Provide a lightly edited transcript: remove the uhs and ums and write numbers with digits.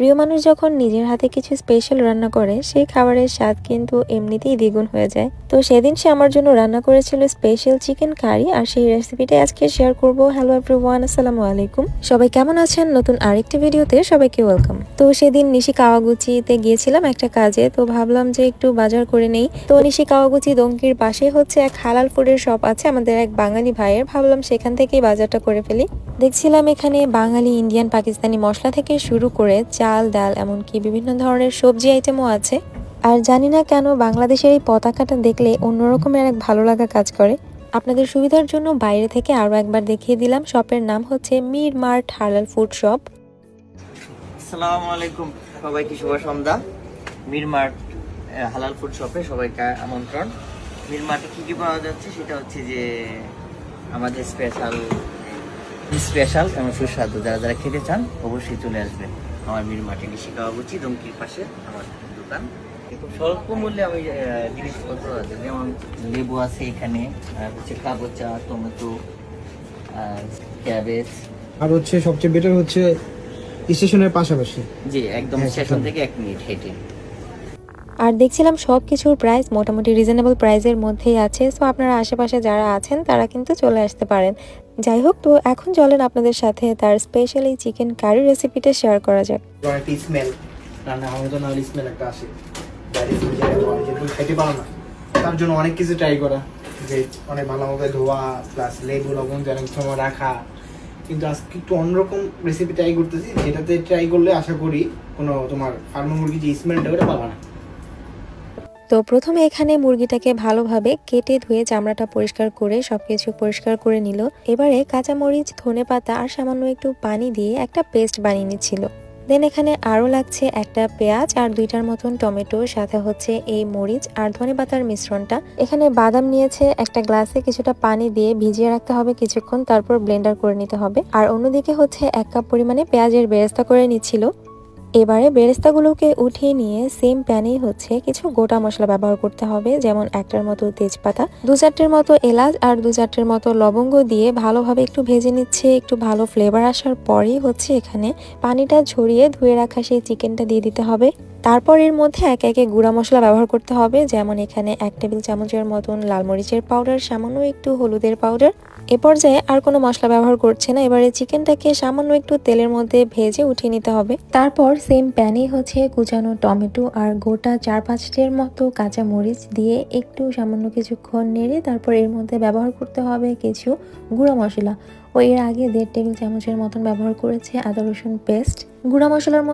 প্রিয় মানুষ যখন নিজের হাতে কিছু স্পেশাল রান্না করে সেই খাবারের স্বাদ কিন্তু এমনিতেই দ্বিগুণ হয়ে যায়। তো সেদিন সে আমার জন্য রান্না করেছিল স্পেশাল চিকেন কারি, আর সেই রেসিপিটাই আজকে শেয়ার করব। হ্যালো এভরিওয়ান, আসসালামু আলাইকুম। সবাই কেমন আছেন? নতুন আরেকটি ভিডিওতে সবাইকে ওয়েলকাম। তো সেদিন নিশি কাওয়াগুচিতে গিয়েছিলাম একটা কাজে, তো ভাবলাম যে একটু বাজার করে নেই। তো নিশি কাওয়াগুচি দঙ্কির পাশে হচ্ছে এক হালাল ফুডের শপ আছে আমাদের এক বাঙালি ভাইয়ের, ভাবলাম সেখান থেকেই বাজারটা করে ফেলি। দেখছিলাম এখানে বাঙালি, ইন্ডিয়ান, পাকিস্তানি মশলা থেকে শুরু করে চাল, ডাল, এমনকি বিভিন্ন ধরনের সবজি আইটেমও আছে। আর জানি না কেন বাংলাদেশের এই পতাকাটা দেখলে অন্যরকমের এক ভালো লাগা কাজ করে। আপনাদের সুবিধার জন্য বাইরে থেকে আরো একবার দেখিয়ে দিলাম। শপের নাম হচ্ছে মির মার্ট হালাল ফুড শপ। আসসালামু আলাইকুম, সবাইকে শুভ সন্ধ্যা। মির মার্ট হালাল ফুড শপে সবাইকে আমন্ত্রণ। মির মার্টে কি কি পাওয়া যাচ্ছে সেটা হচ্ছে যে আমাদের স্পেশাল এবং সুস্বাদু, যারা যারা খেতে চান অবশ্যই চলে আসবেন আমার মির মার্টে। নিশি কাওয়াগুচি দমকির পাশে আমার দোকান। খুব স্বল্প মূল্যে আমি জিনিসপত্র আছে, যেমন লেবু আছে এখানে, আর হচ্ছে কাবোচা, টমেটো, ক্যাবেজ, আর হচ্ছে সবচেয়ে বেটার হচ্ছে স্টেশনের পাশাপাশি। জি একদম স্টেশন থেকে 1 মিনিট হেঁটে। আর দেখছিলাম সবকিছুর প্রাইস মোটামুটি রিজনেবল প্রাইসের মধ্যেই আছে। সো আপনারা আশেপাশে যারা আছেন তারা কিন্তু চলে আসতে পারেন। যাই হোক, তো এখন চলেন আপনাদের সাথে তার স্পেশাল এই চিকেন কারি রেসিপিটা শেয়ার করা যাক। একটা স্মেল, রান্না হবে তো না, স্মেল একটা আসে, বাইরে থেকে যায় তো যে তুমি খাইতে পারো না। তার জন্য অনেক কিছু ট্রাই করা, যে অনেক ভালোভাবে ধোয়া, প্লাস লেবু লবণ অনেক সময় রাখা। কিন্তু আজকে একটু অন্যরকম রেসিপি ট্রাই করতেছি, যেটাতে ট্রাই করলে আশা করি কোনো তোমার ফার্মের মুরগি যে স্মেলটা ওটা পাবা না। তো প্রথমে এখানে মুরগিটাকে ভালোভাবে কেটে ধুয়ে চামড়াটা পরিষ্কার করে সবকিছু পরিষ্কার করে নিল। এবারে কাঁচামরিচ, ধনেপাতা আর সামান্য একটু পানি দিয়ে একটা পেস্ট বানিয়ে নিচ্ছিল। দেন এখানে আরও লাগছে একটা পেঁয়াজ আর 2টার মতন টমেটো, সাথে হচ্ছে এই মরিচ আর ধনেপাতার মিশ্রণটা। এখানে বাদাম নিয়েছে একটা গ্লাসে, কিছুটা পানি দিয়ে ভিজিয়ে রাখতে হবে কিছুক্ষণ, তারপর ব্লেন্ডার করে নিতে হবে। আর অন্যদিকে হচ্ছে 1 কাপ পরিমাণে পেঁয়াজের বেরেস্তা করে নিচ্ছিল। এবারে বেরেস্তাগুলোকে উঠিয়ে নিয়ে সেম প্যানেই হচ্ছে কিছু গোটা মশলা ব্যবহার করতে হবে, যেমন 1টার মতো তেজপাতা, 2-4টের মতো এলাচ আর 2-4টের মতো লবঙ্গ দিয়ে ভালোভাবে একটু ভেজে নিচ্ছে। একটু ভালো ফ্লেভার আসার পরেই হচ্ছে এখানে পানিটা ঝরিয়ে ধুয়ে রাখা সেই চিকেনটা দিয়ে দিতে হবে। তারপর এর মধ্যে একে একে গুঁড়া মশলা ব্যবহার করতে হবে, যেমন এখানে 1 টেবিল চামচের মতন লাল মরিচের পাউডার, সামান্য একটু হলুদের পাউডার। এ পর্যায়ে আর কোনো মশলা ব্যবহার করছে না। এবারে চিকেনটাকে সামান্য একটু তেলের মধ্যে ভেজে উঠিয়ে নিতে হবে। তারপর সেম প্যানে হচ্ছে কুচানো টমেটো আর গোটা 4-5টের মতো কাঁচা মরিচ দিয়ে একটু সামান্য কিছুক্ষণ নেড়ে তারপর এর মধ্যে ব্যবহার করতে হবে কিছু গুঁড়া মশলা। ও এর আগে 1.5 টেবিল চামচের মতন ব্যবহার করেছে আদা রসুন পেস্ট। গুঁড়া মশলার